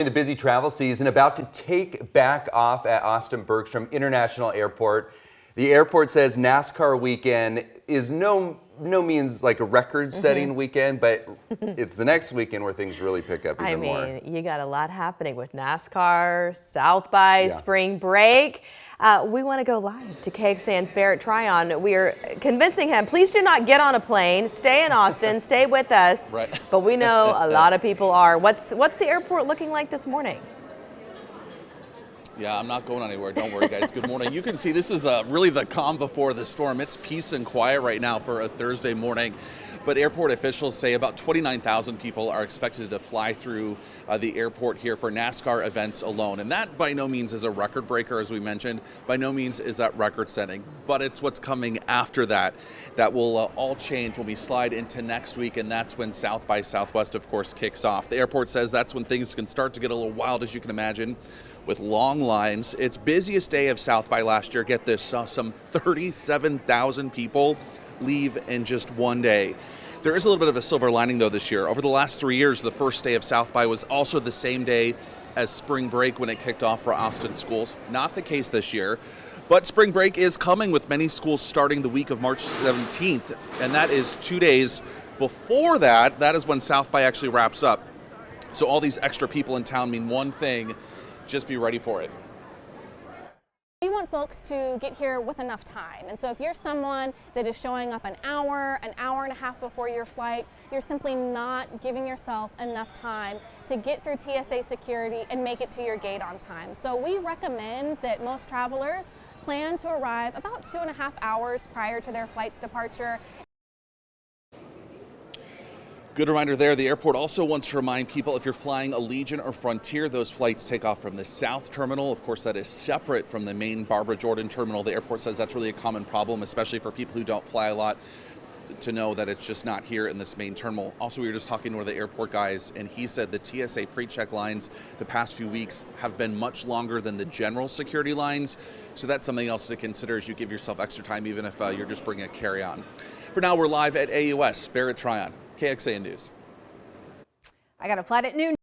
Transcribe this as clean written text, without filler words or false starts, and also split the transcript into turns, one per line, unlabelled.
The busy travel season about to take back off at Austin-Bergstrom International Airport. The airport says NASCAR weekend is no means like a record-setting weekend, but it's the next weekend where things really pick up even more.
I mean, you got a lot happening with NASCAR, South by, spring break. We want to go live to KXAN's Barrett Tryon. We are convincing him, please do not get on a plane, stay in Austin, stay with us.
Right.
But we know a lot of people are. What's the airport looking like this morning?
Yeah, I'm not going anywhere. Don't worry, guys. Good morning. You can see this is really the calm before the storm. It's peace and quiet right now for a Thursday morning. But airport officials say about 29,000 people are expected to fly through the airport here for NASCAR events alone. And that by no means is a record breaker, as we mentioned. By no means is that record setting. But it's what's coming after that that will all change when we slide into next week. And that's when South by Southwest, of course, kicks off. The airport says that's when things can start to get a little wild, as you can imagine, with long lines. Its busiest day of South by last year, get this, saw some 37,000 people leave in just one day. There is a little bit of a silver lining though this year. Over the last 3 years, the first day of South by was also the same day as spring break when it kicked off for Austin schools. Not the case this year, but spring break is coming with many schools starting the week of March 17th, and that is 2 days before that. That is when South by actually wraps up. So all these extra people in town mean one thing: just be ready for it.
We want folks to get here with enough time, and so if you're someone that is showing up an hour and a half before your flight, you're simply not giving yourself enough time to get through TSA security and make it to your gate on time. So we recommend that most travelers plan to arrive about 2.5 hours prior to their flight's departure.
Good reminder there. The airport also wants to remind people, if you're flying Allegiant or Frontier, those flights take off from the South Terminal. Of course, that is separate from the main Barbara Jordan Terminal. The airport says that's really a common problem, especially for people who don't fly a lot, to know that it's just not here in this main terminal. Also, we were just talking to one of the airport guys, and he said the TSA pre-check lines the past few weeks have been much longer than the general security lines. So that's something else to consider as you give yourself extra time, even if you're just bringing a carry-on. For now, we're live at AUS, Barrett Tryon, KXAN News.
I got a flight at noon.